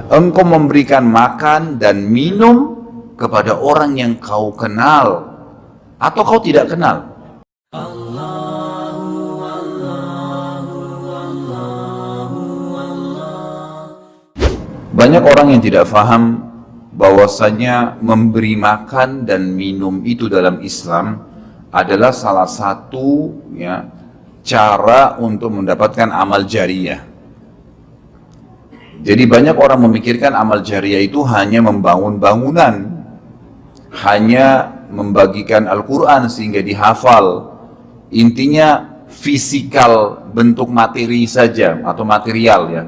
engkau memberikan makan dan minum kepada orang yang kau kenal atau kau tidak kenal. Banyak orang yang tidak faham bahwasanya memberi makan dan minum itu dalam Islam adalah salah satu cara untuk mendapatkan amal jariyah. Jadi banyak orang memikirkan amal jariyah itu hanya membangun bangunan, hanya membagikan Al-Quran sehingga dihafal. Intinya fisikal, bentuk materi saja atau material ya.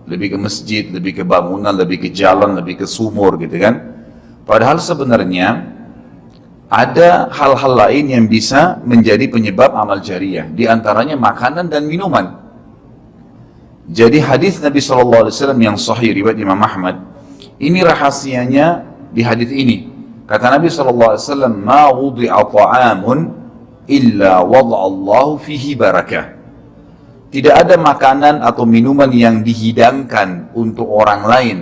Lebih ke masjid, lebih ke bangunan, lebih ke jalan, lebih ke sumur gitu kan. Padahal sebenarnya ada hal-hal lain yang bisa menjadi penyebab amal jariyah. Di antaranya makanan dan minuman. Jadi hadis Nabi SAW yang sahih riwayat Imam Ahmad, ini rahasianya di hadis ini. Kata Nabi SAW, "Ma wudi'a ta'amun illa wada'allahu fihi barakah." Tidak ada makanan atau minuman yang dihidangkan untuk orang lain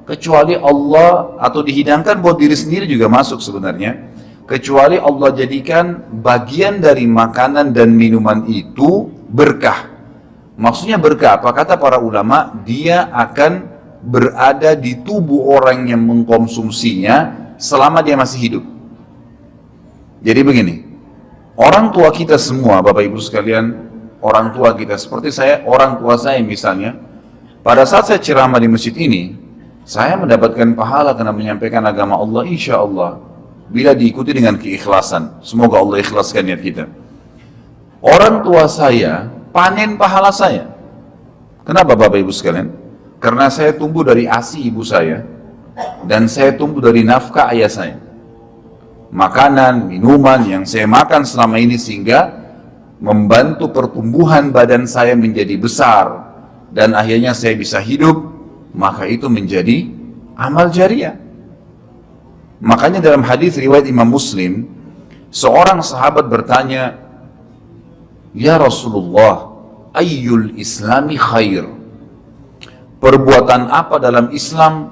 kecuali Allah, atau dihidangkan buat diri sendiri juga masuk sebenarnya, kecuali Allah jadikan bagian dari makanan dan minuman itu berkah. Maksudnya berkah apa? Kata para ulama, dia akan berada di tubuh orang yang mengkonsumsinya selama dia masih hidup. Jadi begini, orang tua kita semua, Bapak Ibu sekalian, orang tua kita, seperti saya, orang tua saya misalnya, pada saat saya ceramah di masjid ini, saya mendapatkan pahala karena menyampaikan agama Allah, insya Allah, bila diikuti dengan keikhlasan. Semoga Allah ikhlaskan niat kita. Orang tua saya panen pahala saya. Kenapa Bapak Ibu sekalian? Karena saya tumbuh dari ASI ibu saya, dan saya tumbuh dari nafkah ayah saya. Makanan, minuman yang saya makan selama ini sehingga membantu pertumbuhan badan saya menjadi besar, dan akhirnya saya bisa hidup, maka itu menjadi amal jariyah. Makanya dalam hadis riwayat Imam Muslim, seorang sahabat bertanya, "Ya Rasulullah, ayyul islami khair?" Perbuatan apa dalam Islam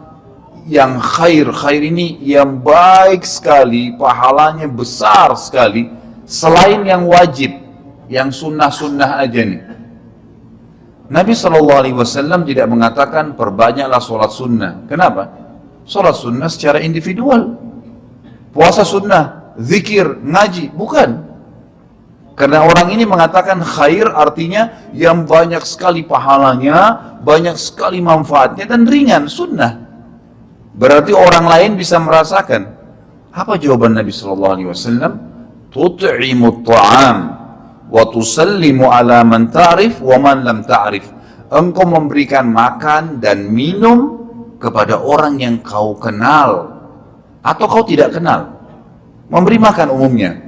yang khair? Khair ini yang baik sekali, pahalanya besar sekali, selain yang wajib, yang sunnah-sunnah aja nih. Nabi SAW tidak mengatakan perbanyaklah sholat sunnah. Kenapa? Sholat sunnah secara individual, puasa sunnah, zikir, ngaji, bukan. Karena orang ini mengatakan khair artinya yang banyak sekali pahalanya, banyak sekali manfaatnya, dan ringan, sunnah. Berarti orang lain bisa merasakan. Apa jawaban Nabi SAW? Tut'imut ta'am wa tusallimu ala man ta'rif wa man lam ta'rif. Engkau memberikan makan dan minum kepada orang yang kau kenal atau kau tidak kenal. Memberi makan umumnya.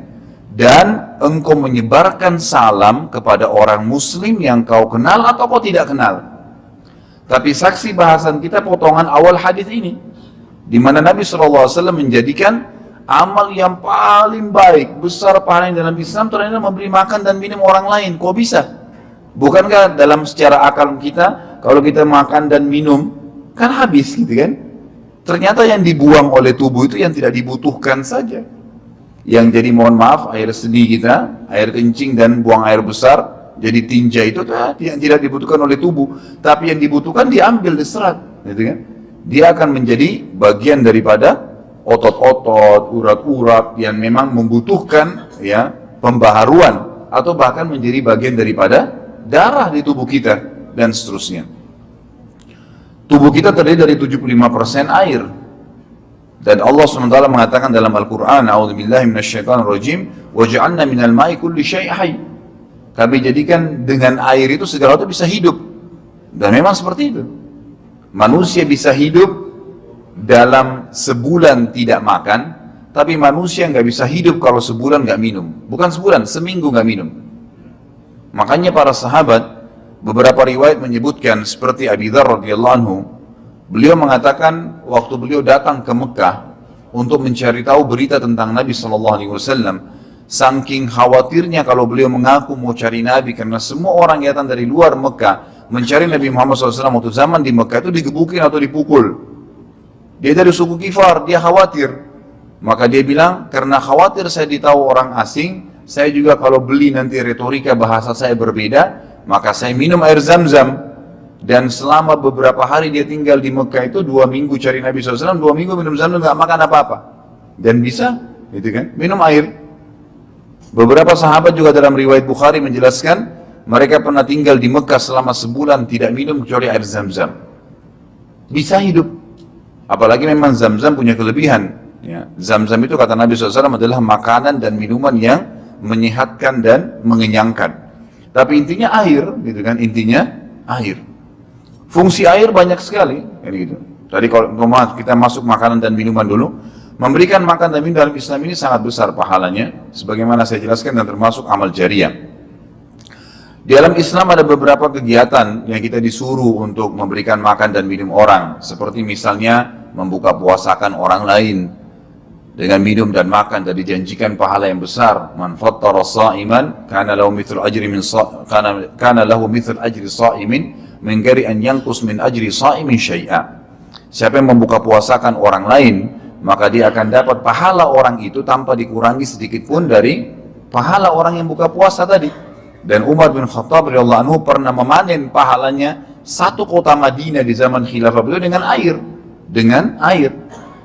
Dan engkau menyebarkan salam kepada orang muslim yang kau kenal atau kau tidak kenal. Tapi saksi bahasan kita potongan awal hadis ini, di mana Nabi SAW menjadikan amal yang paling baik, besar pahalanya dalam Islam ternyata memberi makan dan minum orang lain. Kok bisa? Bukankah dalam secara akal kita, kalau kita makan dan minum, kan habis gitu kan? Ternyata yang dibuang oleh tubuh itu yang tidak dibutuhkan saja. Yang jadi, mohon maaf, air sedih kita, air kencing dan buang air besar, jadi tinja itu yang tidak dibutuhkan oleh tubuh. Tapi yang dibutuhkan diambil, diserap, gitu kan? Dia akan menjadi bagian daripada otot-otot, urat-urat yang memang membutuhkan pembaharuan, atau bahkan menjadi bagian daripada darah di tubuh kita, dan seterusnya. Tubuh kita terdiri dari 75% air. Dan Allah SWT mengatakan dalam Al-Quran, "A'udzubillahi minasyaitonirrajim, wa ja'alna minal ma'i kulli syai' hayy." Kami jadikan dengan air itu segala itu bisa hidup. Dan memang seperti itu. Manusia bisa hidup dalam sebulan tidak makan, tapi manusia nggak bisa hidup kalau sebulan nggak minum. Bukan sebulan, seminggu nggak minum. Makanya para sahabat, beberapa riwayat menyebutkan seperti Abi Dzar radhiyallahu anhu, beliau mengatakan waktu beliau datang ke Mekah untuk mencari tahu berita tentang Nabi SAW, saking khawatirnya kalau beliau mengaku mau cari Nabi, karena semua orang yang datang dari luar Mekah mencari Nabi Muhammad SAW waktu zaman di Mekah itu digebukin atau dipukul. Dia dari suku Kifar, dia khawatir. Maka dia bilang, karena khawatir saya ditahu orang asing, saya juga kalau beli nanti retorika bahasa saya berbeda, maka saya minum air Zam-Zam. Dan selama beberapa hari dia tinggal di Mekah itu 2 minggu cari Nabi SAW, 2 minggu minum Zam-Zam, gak makan apa-apa. Dan bisa, gitu kan, minum air. Beberapa sahabat juga dalam riwayat Bukhari menjelaskan, mereka pernah tinggal di Mekah selama sebulan tidak minum kecuali air Zam-Zam. Bisa hidup. Apalagi memang Zam-Zam punya kelebihan. Ya. Zam-Zam itu kata Nabi SAW adalah makanan dan minuman yang menyehatkan dan mengenyangkan. Tapi intinya air, gitu kan? Intinya air. Fungsi air banyak sekali. Gitu. Tadi kalau kita masuk makanan dan minuman dulu. Memberikan makan dan minum dalam Islam ini sangat besar pahalanya, sebagaimana saya jelaskan dan termasuk amal jariah. Di dalam Islam ada beberapa kegiatan yang kita disuruh untuk memberikan makan dan minum orang, seperti misalnya membuka puasakan orang lain dengan minum dan makan dan dijanjikan pahala yang besar. Man fattara sha'iman kana lahu mithlu ajri sha'imin min ghairi an yanqus min ajri sha'imin syai'a. Siapa yang membuka puasakan orang lain, maka dia akan dapat pahala orang itu tanpa dikurangi sedikit pun dari pahala orang yang buka puasa tadi. Dan Umar bin Khattab radhiyallahu anhu pernah memanen pahalanya 1 kota Madinah di zaman khilafah beliau dengan air. Dengan air.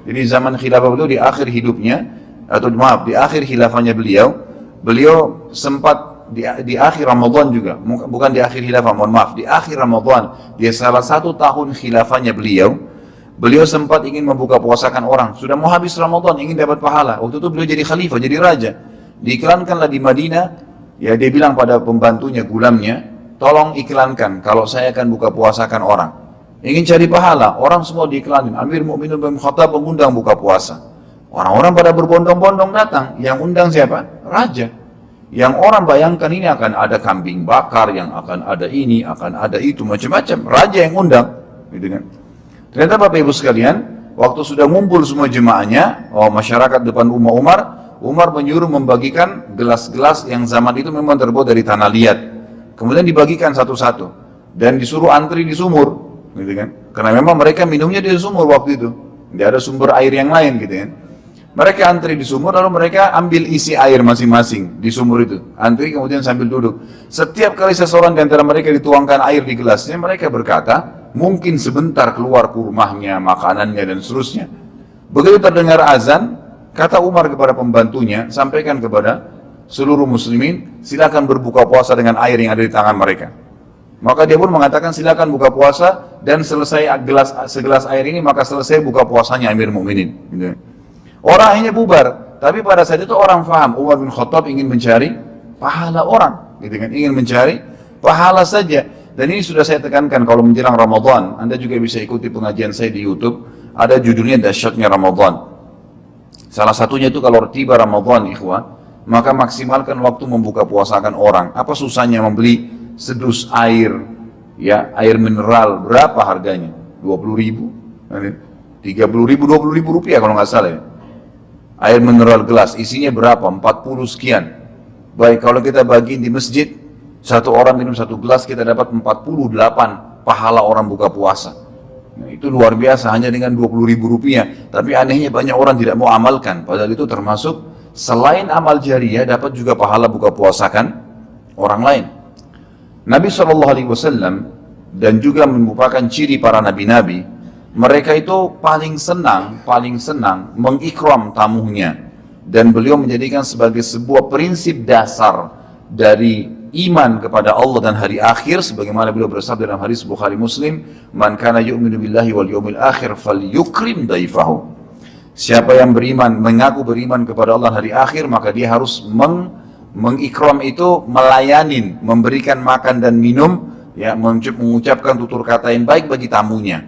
Jadi zaman khilafah beliau di akhir hidupnya, atau maaf, di akhir khilafahnya beliau sempat di akhir Ramadan juga, bukan di akhir khilafah, mohon maaf, di akhir Ramadan, dia salah 1 tahun khilafahnya beliau sempat ingin membuka puasakan orang. Sudah mau habis Ramadan, ingin dapat pahala. Waktu itu beliau jadi khalifah, jadi raja. Diiklankanlah di Madinah, ya dia bilang pada pembantunya, gulamnya, tolong iklankan kalau saya akan buka puasakan orang. Ingin cari pahala, orang semua diiklanin. Amir Mu'minin bin Khattab mengundang buka puasa. Orang-orang pada berbondong-bondong datang. Yang undang siapa? Raja. Yang orang bayangkan ini akan ada kambing bakar, yang akan ada ini, akan ada itu, macam-macam. Raja yang undang. Gitu kan? Ternyata Bapak Ibu sekalian, waktu sudah ngumpul semua jemaahnya, masyarakat depan rumah Umar menyuruh membagikan gelas-gelas yang zaman itu memang terbuat dari tanah liat. Kemudian dibagikan satu-satu dan disuruh antri di sumur, gitu kan? Karena memang mereka minumnya di sumur waktu itu, tidak ada sumber air yang lain, gitu kan? Mereka antri di sumur, lalu mereka ambil isi air masing-masing di sumur itu, antri kemudian sambil duduk. Setiap kali seseorang di antara mereka dituangkan air di gelasnya, mereka berkata, mungkin sebentar keluar kurmahnya, makanannya, dan seterusnya. Begitu terdengar azan, kata Umar kepada pembantunya, sampaikan kepada seluruh muslimin, silakan berbuka puasa dengan air yang ada di tangan mereka. Maka dia pun mengatakan, silakan buka puasa, dan selesai segelas air ini, maka selesai buka puasanya Amir Mu'minin. Gitu. Orang akhirnya bubar, tapi pada saat itu orang faham, Umar bin Khattab ingin mencari pahala orang, gitu kan? Ingin mencari pahala saja. Dan ini sudah saya tekankan, kalau menjelang Ramadan, Anda juga bisa ikuti pengajian saya di YouTube, ada judulnya Dahsyatnya Ramadan. Salah satunya itu kalau tiba Ramadan, ikhwah, maka maksimalkan waktu membuka puasakan orang. Apa susahnya membeli sedus air, ya, air mineral, berapa harganya? 20.000, 30.000, 20.000 rupiah kalau nggak salah ya. Air mineral gelas, isinya berapa? 40 sekian. Baik, kalau kita bagiin di masjid, satu orang minum 1 gelas, kita dapat 48 pahala orang buka puasa. Nah, itu luar biasa, hanya dengan 20.000 rupiah. Tapi anehnya banyak orang tidak mau amalkan. Padahal itu termasuk, selain amal jariah, dapat juga pahala buka puasakan orang lain. Nabi SAW, dan juga merupakan ciri para nabi-nabi, mereka itu paling senang mengikram tamunya. Dan beliau menjadikan sebagai sebuah prinsip dasar dari iman kepada Allah dan hari akhir, sebagaimana beliau bersabda dalam hadis Bukhari Muslim, man kana yu'minu billahi wal yawmil akhir falyukrim daifahu. Siapa yang beriman, mengaku beriman kepada Allah hari akhir, maka dia harus mengikram itu, melayanin, memberikan makan dan minum, ya, mengucapkan tutur kata yang baik bagi tamunya.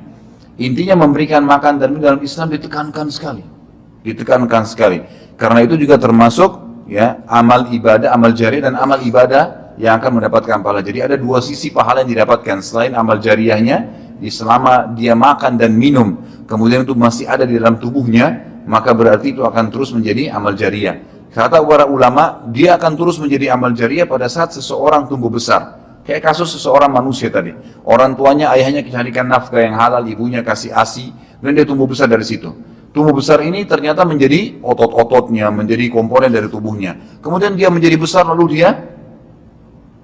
Intinya memberikan makan dan minum dalam Islam ditekankan sekali. Karena itu juga termasuk, ya, amal ibadah, amal jariah dan amal ibadah yang akan mendapatkan pahala. Jadi ada 2 sisi pahala yang didapatkan selain amal jariahnya, selama dia makan dan minum, kemudian itu masih ada di dalam tubuhnya, maka berarti itu akan terus menjadi amal jariah. Kata para ulama, dia akan terus menjadi amal jariah pada saat seseorang tumbuh besar. Kayak kasus seseorang manusia tadi. Orang tuanya, ayahnya carikan nafkah yang halal, ibunya kasih ASI, dan dia tumbuh besar dari situ. Tumbuh besar ini ternyata menjadi otot-ototnya, menjadi komponen dari tubuhnya. Kemudian dia menjadi besar, lalu dia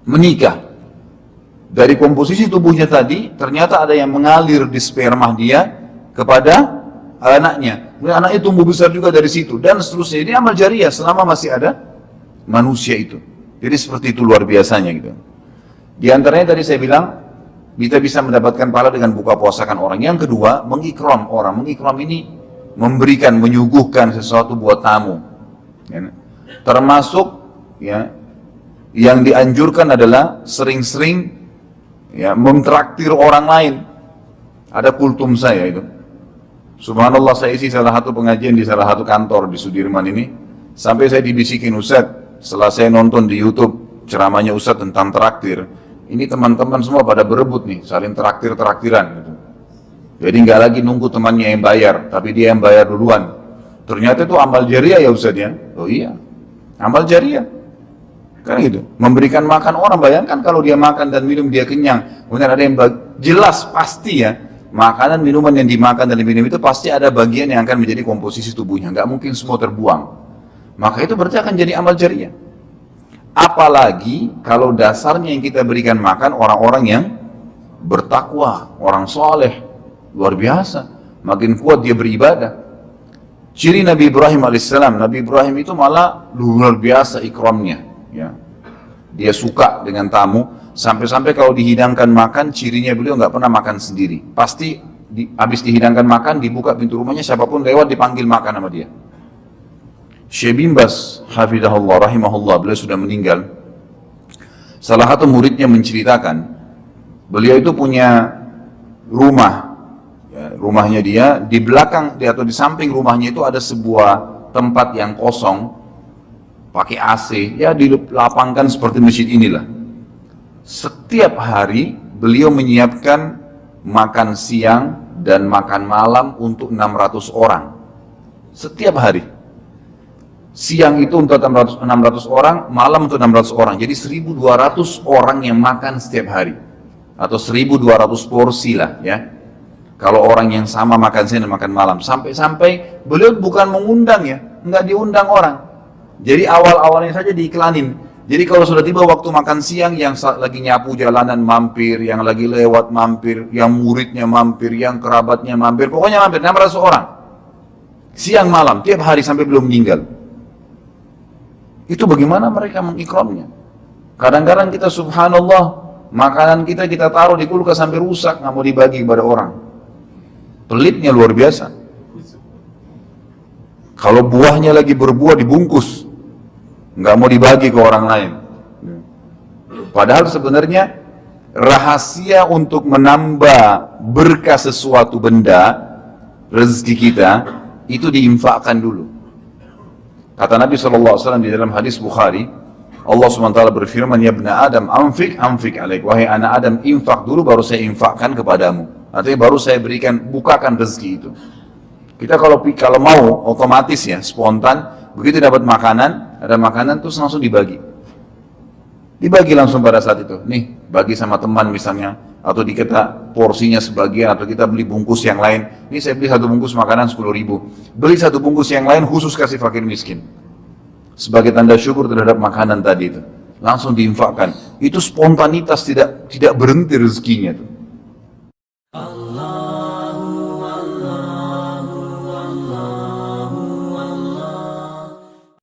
menikah. Dari komposisi tubuhnya tadi, ternyata ada yang mengalir di sperma dia kepada anaknya. Kemudian anaknya tumbuh besar juga dari situ, dan seterusnya. Ini amal jariah selama masih ada manusia itu. Jadi seperti itu luar biasanya gitu. Di antaranya tadi saya bilang, kita bisa mendapatkan pahala dengan buka puasakan orang. Yang kedua, mengikram orang. Mengikram ini memberikan, menyuguhkan sesuatu buat tamu. Ya. Termasuk ya, yang dianjurkan adalah sering-sering ya, mentraktir orang lain. Ada kultum saya itu. Subhanallah, saya isi salah satu pengajian di salah satu kantor di Sudirman ini. Sampai saya dibisikin, Ustaz, setelah saya nonton di YouTube ceramahnya Ustaz tentang traktir, ini teman-teman semua pada berebut nih, saling traktir-traktiran gitu. Jadi nggak lagi nunggu temannya yang bayar, tapi dia yang bayar duluan. Ternyata itu amal jariah ya Ustaz ya? Oh iya, amal jariah. Kan gitu, memberikan makan orang, bayangkan kalau dia makan dan minum dia kenyang, kemudian ada yang jelas pasti ya, makanan minuman yang dimakan dan diminum itu pasti ada bagian yang akan menjadi komposisi tubuhnya, nggak mungkin semua terbuang. Maka itu berarti akan jadi amal jariah. Apalagi kalau dasarnya yang kita berikan makan orang-orang yang bertakwa, orang soleh, luar biasa, makin kuat dia beribadah. Ciri Nabi Ibrahim alaihissalam, Nabi Ibrahim itu malah luar biasa ikramnya, ya. Dia suka dengan tamu, sampai-sampai kalau dihidangkan makan, cirinya beliau nggak pernah makan sendiri. Pasti habis dihidangkan makan, dibuka pintu rumahnya, siapapun lewat dipanggil makan sama dia. Syekh bin Baz, hafizahullah, rahimahullah, beliau sudah meninggal. Salah satu muridnya menceritakan, beliau itu punya rumah, ya, rumahnya dia, di belakang atau di samping rumahnya itu ada sebuah tempat yang kosong, pakai AC, ya dilapangkan seperti masjid inilah. Setiap hari beliau menyiapkan makan siang dan makan malam untuk 600 orang. Setiap hari. Siang itu untuk 600 orang, malam untuk 600 orang. Jadi 1200 orang yang makan setiap hari. Atau 1200 porsi lah ya. Kalau orang yang sama makan siang dan makan malam. Sampai-sampai beliau bukan mengundang ya, nggak diundang orang. Jadi awal-awalnya saja diiklanin. Jadi kalau sudah tiba waktu makan siang, yang lagi nyapu jalanan mampir, yang lagi lewat mampir, yang muridnya mampir, yang kerabatnya mampir, pokoknya mampir 600 orang. Siang malam, tiap hari sampai belum meninggal. Itu bagaimana mereka mengikramnya. Kadang-kadang kita subhanallah, makanan kita taruh di kulkas sampai rusak, nggak mau dibagi kepada orang. Pelitnya luar biasa. Kalau buahnya lagi berbuah dibungkus, nggak mau dibagi ke orang lain. Padahal sebenarnya rahasia untuk menambah berkah sesuatu benda, rezeki kita, itu diinfakkan dulu. Kata Nabi SAW di dalam hadis Bukhari, Allah SWT berfirman, ya ibna Adam, anfik alaik. Wahai anak Adam, infak dulu baru saya infakkan kepadamu. Artinya baru saya berikan, bukakan rezeki itu. Kita kalau mau otomatis ya, spontan, begitu dapat makanan, ada makanan terus langsung dibagi. Dibagi langsung pada saat itu. Nih, bagi sama teman misalnya, atau kita porsinya sebagian, atau kita beli bungkus yang lain. Ini saya beli satu bungkus makanan 10.000. Beli satu bungkus yang lain khusus kasih fakir miskin. Sebagai tanda syukur terhadap makanan tadi itu. Langsung diinfakkan. Itu spontanitas, tidak berhenti rezekinya itu.